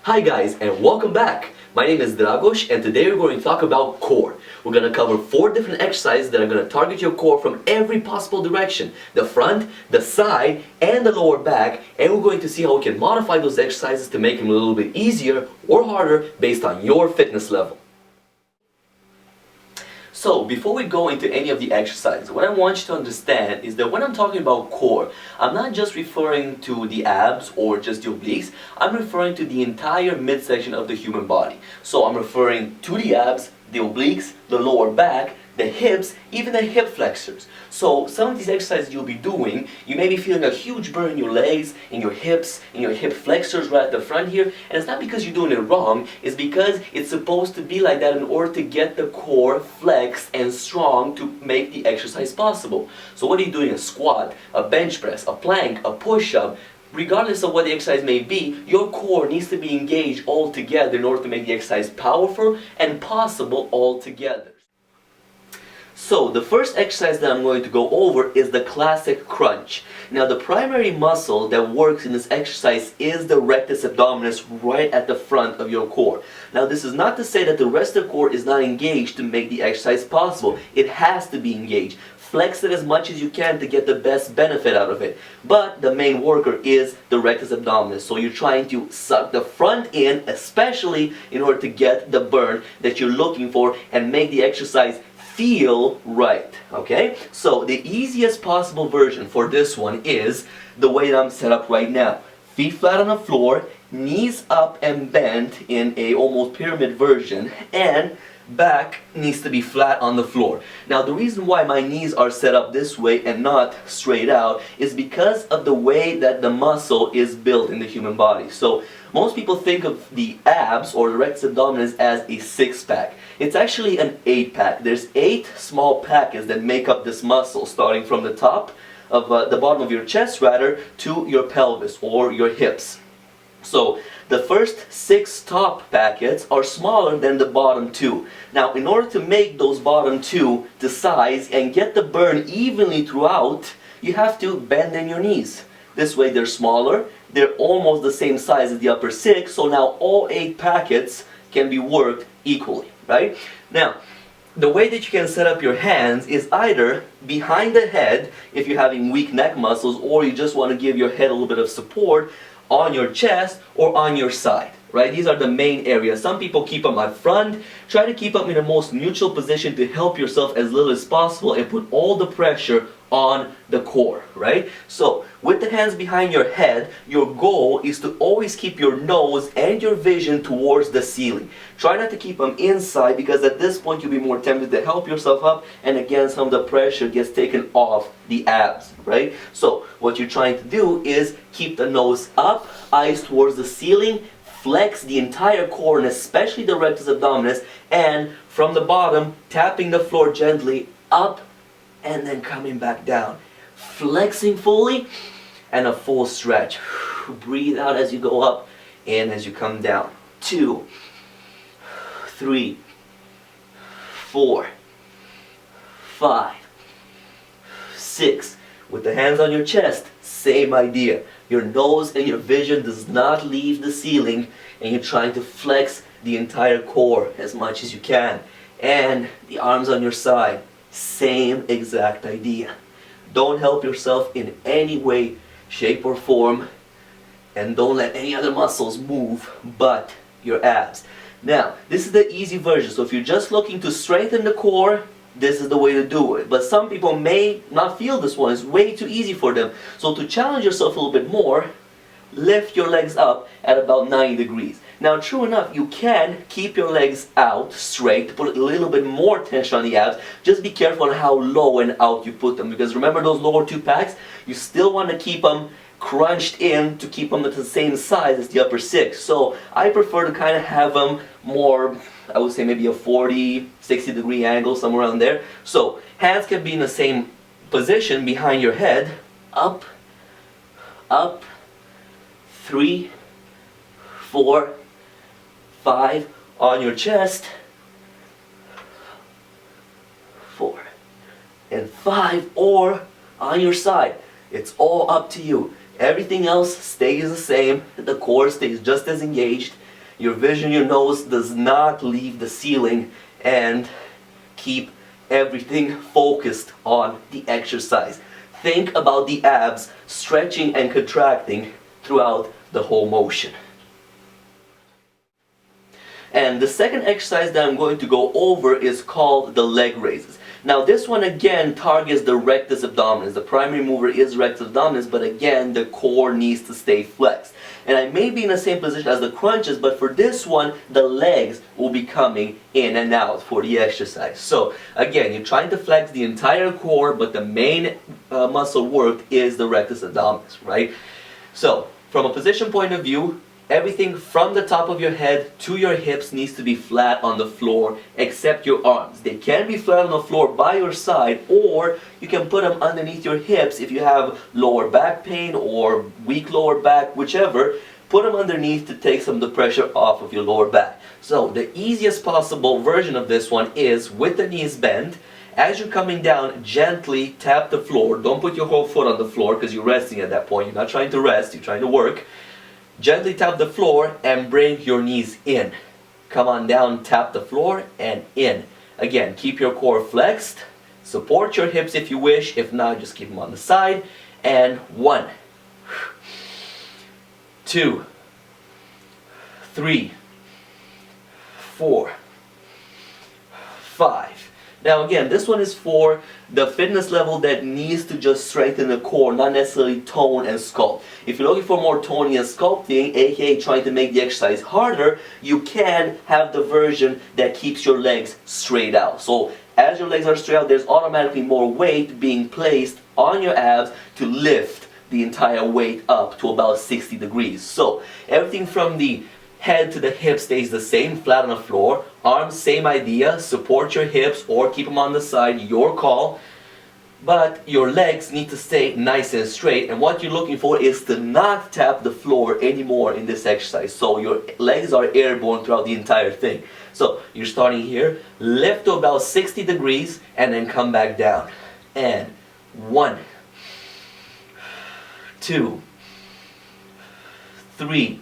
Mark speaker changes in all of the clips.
Speaker 1: Hi guys and welcome back. My name is Dragos and today we're going to talk about core. We're going to cover 4 different exercises that are going to target your core from every possible direction. The front, the side, and the lower back, and we're going to see how we can modify those exercises to make them a little bit easier or harder based on your fitness level. So, before we go into any of the exercises, what I want you to understand is that when I'm talking about core, I'm not just referring to the abs or just the obliques, I'm referring to the entire midsection of the human body. So I'm referring to the abs, the obliques, the lower back, the hips, even the hip flexors. So some of these exercises you'll be doing, you may be feeling a huge burn in your legs, in your hips, in your hip flexors right at the front here, and it's not because you're doing it wrong, it's because it's supposed to be like that in order to get the core flexed and strong to make the exercise possible. So what are you doing? A squat, a bench press, a plank, a push-up, regardless of what the exercise may be, your core needs to be engaged all together in order to make the exercise powerful and possible all together. So the first exercise that I'm going to go over is the classic crunch. Now the primary muscle that works in this exercise is the rectus abdominis right at the front of your core. Now this is not to say that the rest of the core is not engaged to make the exercise possible. It has to be engaged. Flex it as much as you can to get the best benefit out of it. But the main worker is the rectus abdominis. So you're trying to suck the front in, especially in order to get the burn that you're looking for and make the exercise feel right, okay? So the easiest possible version for this one is the way that I'm set up right now. Feet flat on the floor, knees up and bent in a almost pyramid version, and back needs to be flat on the floor. Now the reason why my knees are set up this way and not straight out is because of the way that the muscle is built in the human body. So most people think of the abs or the rectus abdominis as a 6-pack. It's actually an 8-pack. There's 8 small packets that make up this muscle, starting from the top of the bottom of your chest rather to your pelvis or your hips. So the first 6 top packets are smaller than the bottom 2. Now in order to make those bottom 2 to size and get the burn evenly throughout, you have to bend in your knees. This way they're smaller, they're almost the same size as the upper 6, so now all 8 packets can be worked equally, right? Now, the way that you can set up your hands is either behind the head if you're having weak neck muscles or you just want to give your head a little bit of support, on your chest or on your side, right? These are the main areas. Some people keep them at front. Try to keep them in the most neutral position to help yourself as little as possible and put all the pressure on the core, right? So with the hands behind your head, your goal is to always keep your nose and your vision towards the ceiling. Try not to keep them inside because at this point you'll be more tempted to help yourself up, and again some of the pressure gets taken off the abs, right? So what you're trying to do is keep the nose up, eyes towards the ceiling, flex the entire core and especially the rectus abdominis, and from the bottom tapping the floor gently up and then coming back down, flexing fully and a full stretch. Breathe out as you go up, in as you come down. 2, 3, 4, 5, 6. With the hands on your chest, same idea. Your nose and your vision does not leave the ceiling and you're trying to flex the entire core as much as you can. And the arms on your side, same exact idea. Don't help yourself in any way, shape or form, and don't let any other muscles move but your abs. Now, this is the easy version, so if you're just looking to strengthen the core, this is the way to do it. But some people may not feel this one, it's way too easy for them. So to challenge yourself a little bit more, lift your legs up at about 90 degrees. Now true enough, you can keep your legs out straight to put a little bit more tension on the abs. Just be careful on how low and out you put them, because remember those lower 2 packs, you still want to keep them crunched in to keep them at the same size as the upper 6. So I prefer to kind of have them more, I would say maybe a 40, 60 degree angle, somewhere around there. So hands can be in the same position behind your head, up, up, 3, 4, 5, on your chest, 4, and 5, or on your side. It's all up to you. Everything else stays the same, the core stays just as engaged, your vision, your nose does not leave the ceiling, and keep everything focused on the exercise. Think about the abs stretching and contracting throughout the whole motion. And the second exercise that I'm going to go over is called the leg raises. Now this one again targets the rectus abdominis. The primary mover is rectus abdominis, but again the core needs to stay flexed. And I may be in the same position as the crunches, but for this one the legs will be coming in and out for the exercise. So again, you're trying to flex the entire core, but the main muscle worked is the rectus abdominis, right? So from a position point of view, everything from the top of your head to your hips needs to be flat on the floor, except your arms. They can be flat on the floor by your side, or you can put them underneath your hips if you have lower back pain or weak lower back, whichever. Put them underneath to take some of the pressure off of your lower back. So the easiest possible version of this one is with the knees bent. As you're coming down, gently tap the floor. Don't put your whole foot on the floor because you're resting at that point. You're not trying to rest, you're trying to work. Gently tap the floor and bring your knees in. Come on down, tap the floor and in. Again, keep your core flexed. Support your hips if you wish. If not, just keep them on the side. And 1, 2, 3, 4, 5. Now again, this one is for the fitness level that needs to just strengthen the core, not necessarily tone and sculpt. If you're looking for more toning and sculpting, aka trying to make the exercise harder, you can have the version that keeps your legs straight out. So as your legs are straight out, there's automatically more weight being placed on your abs to lift the entire weight up to about 60 degrees. So everything from the head to the hip stays the same, flat on the floor. Arms, same idea. Support your hips or keep them on the side, your call. But your legs need to stay nice and straight, and what you're looking for is to not tap the floor anymore in this exercise. So your legs are airborne throughout the entire thing. So you're starting here, lift to about 60 degrees, and then come back down. And 1, 2, 3,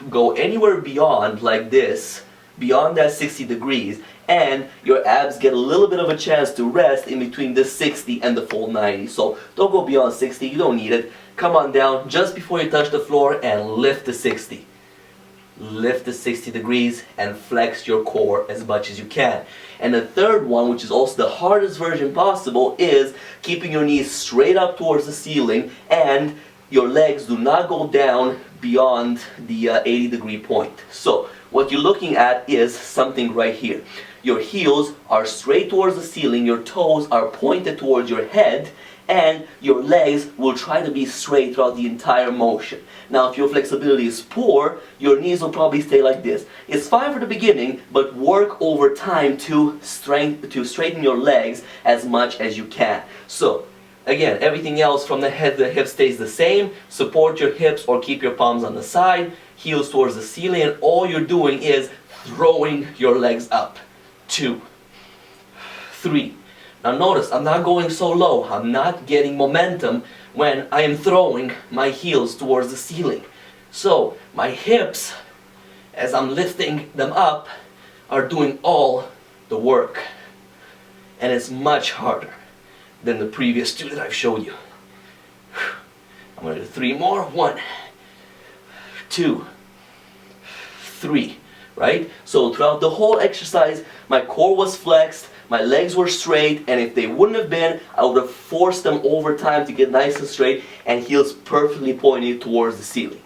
Speaker 1: go anywhere beyond like this, beyond that 60 degrees, and your abs get a little bit of a chance to rest in between the 60 and the full 90. So don't go beyond 60, you don't need it. Come on down just before you touch the floor and lift to 60. Lift to 60 degrees and flex your core as much as you can. And the third one, which is also the hardest version possible, is keeping your knees straight up towards the ceiling and your legs do not go down beyond the 80-degree point. So what you're looking at is something right here. Your heels are straight towards the ceiling, your toes are pointed towards your head, and your legs will try to be straight throughout the entire motion. Now if your flexibility is poor, your knees will probably stay like this. It's fine for the beginning, but work over time to straighten your legs as much as you can. So again, everything else from the head to the hip stays the same. Support your hips or keep your palms on the side, heels towards the ceiling, and all you're doing is throwing your legs up. 2, 3. Now notice, I'm not going so low. I'm not getting momentum when I am throwing my heels towards the ceiling. So my hips, as I'm lifting them up, are doing all the work. And it's much harder than the previous two that I've showed you. I'm going to do 3 more. 1, 2, 3. Right? So throughout the whole exercise, my core was flexed, my legs were straight, and if they wouldn't have been, I would have forced them over time to get nice and straight, and heels perfectly pointed towards the ceiling.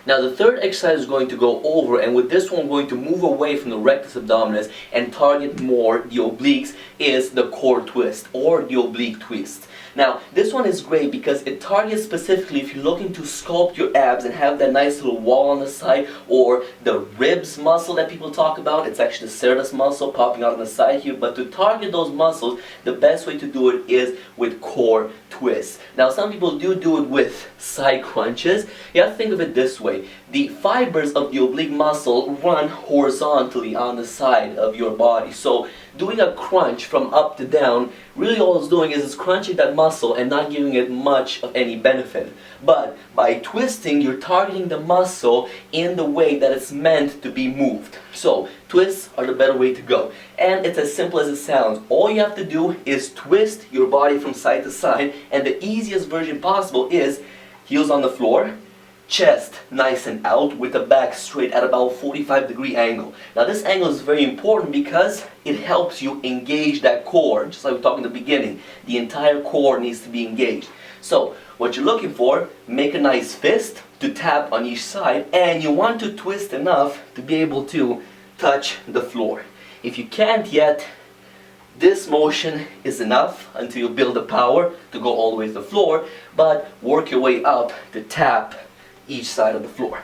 Speaker 1: Now the third exercise is going to go over, and with this one we're going to move away from the rectus abdominis and target more the obliques, is the core twist or the oblique twist. Now this one is great because it targets specifically if you're looking to sculpt your abs and have that nice little wall on the side, or the ribs muscle that people talk about. It's actually the serratus muscle popping out on the side here, but to target those muscles, the best way to do it is with core twists. Now some people do it with side crunches. You have to think of it this way. way. The fibers of the oblique muscle run horizontally on the side of your body. So doing a crunch from up to down, really all it's doing is it's crunching that muscle and not giving it much of any benefit. But by twisting, you're targeting the muscle in the way that it's meant to be moved. So twists are the better way to go. And it's as simple as it sounds. All you have to do is twist your body from side to side, and the easiest version possible is heels on the floor, chest nice and out with the back straight at about 45-degree angle. Now this angle is very important because it helps you engage that core. Just like we talked in the beginning, the entire core needs to be engaged. So what you're looking for, make a nice fist to tap on each side, and you want to twist enough to be able to touch the floor. If you can't yet, this motion is enough until you build the power to go all the way to the floor, but work your way up to tap each side of the floor.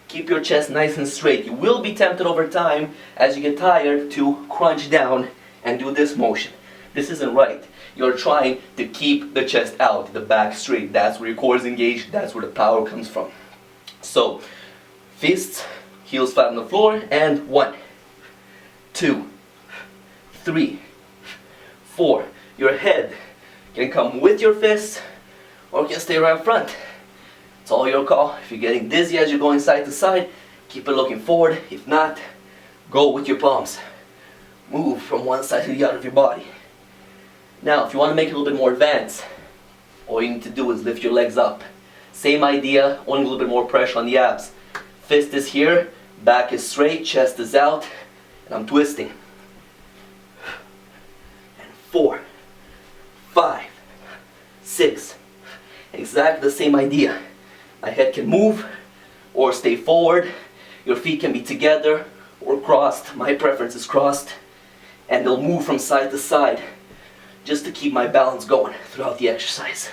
Speaker 1: Keep your chest nice and straight. You will be tempted over time as you get tired to crunch down and do this motion. This isn't right. You're trying to keep the chest out, the back straight. That's where your core is engaged. That's where the power comes from. So, fists, heels flat on the floor, and 1, 2, 3, 4. Your head can come with your fists or can stay right up front. It's all your call. If you're getting dizzy as you're going side to side, keep it looking forward. If not, go with your palms. Move from one side to the other of your body. Now, if you want to make it a little bit more advanced, all you need to do is lift your legs up. Same idea, only a little bit more pressure on the abs. Fist is here, back is straight, chest is out, and I'm twisting. And 4, 5, 6. Exactly the same idea. My head can move or stay forward. Your feet can be together or crossed. My preference is crossed. And they'll move from side to side just to keep my balance going throughout the exercise.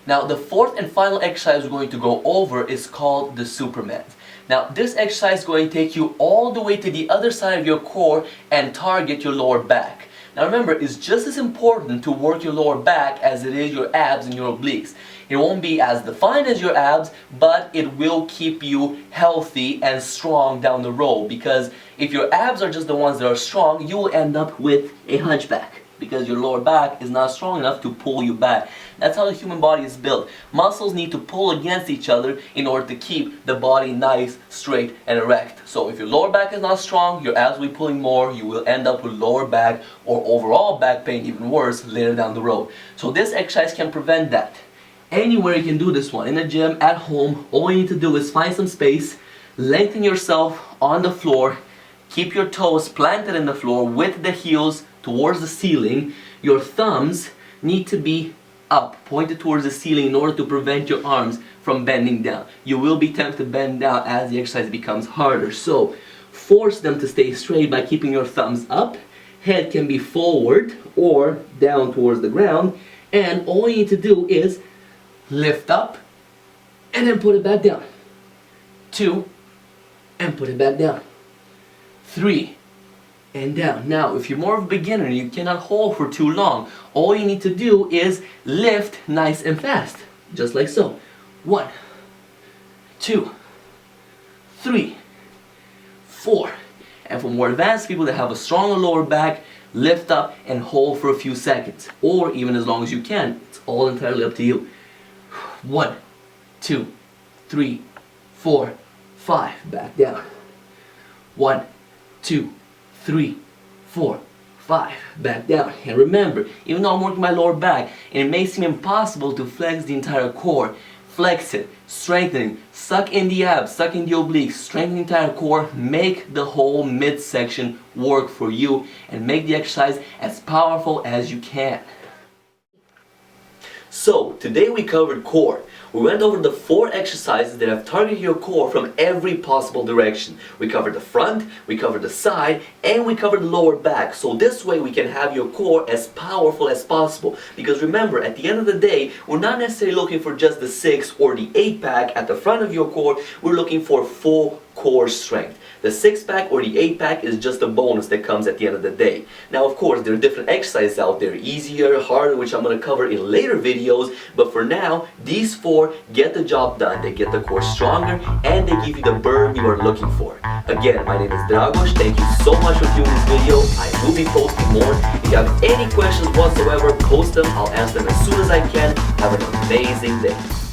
Speaker 1: Now the fourth and final exercise we're going to go over is called the Superman. Now this exercise is going to take you all the way to the other side of your core and target your lower back. Now remember, it's just as important to work your lower back as it is your abs and your obliques. It won't be as defined as your abs, but it will keep you healthy and strong down the road, because if your abs are just the ones that are strong, you will end up with a hunchback because your lower back is not strong enough to pull you back. That's how the human body is built. Muscles need to pull against each other in order to keep the body nice, straight, and erect. So if your lower back is not strong, your abs will be pulling more, you will end up with lower back or overall back pain, even worse, later down the road. So this exercise can prevent that. Anywhere you can do this one, in the gym, at home, all you need to do is find some space, lengthen yourself on the floor, keep your toes planted in the floor with the heels towards the ceiling. Your thumbs need to be up, pointed towards the ceiling in order to prevent your arms from bending down. You will be tempted to bend down as the exercise becomes harder. So force them to stay straight by keeping your thumbs up. Head can be forward or down towards the ground. And all you need to do is lift up and then put it back down. 2 and put it back down. 3 and down. Now, if you're more of a beginner and you cannot hold for too long, all you need to do is lift nice and fast, just like so. 1, 2, 3, 4. And for more advanced people that have a stronger lower back, lift up and hold for a few seconds, or even as long as you can. It's all entirely up to you. 1, 2, 3, 4, 5. Back down. 1, 2, 3, 4, 5. Back down. And remember, even though I'm working my lower back, it may seem impossible to flex the entire core. Flex it, strengthening, suck in the abs, suck in the obliques, strengthen the entire core, make the whole midsection work for you, and make the exercise as powerful as you can. So, today we covered core. We went over the 4 exercises that have targeted your core from every possible direction. We covered the front, we covered the side, and we covered the lower back. So this way we can have your core as powerful as possible. Because remember, at the end of the day, we're not necessarily looking for just the 6 or the 8 pack at the front of your core. We're looking for full core strength. The 6-pack or the 8-pack is just a bonus that comes at the end of the day. Now of course there are different exercises out there, easier, harder, which I'm going to cover in later videos, but for now these 4 get the job done. They get the core stronger and they give you the burn you are looking for. Again, my name is Dragos. Thank you so much for viewing this video. I will be posting more. If you have any questions whatsoever, post them. I'll answer them as soon as I can. Have an amazing day.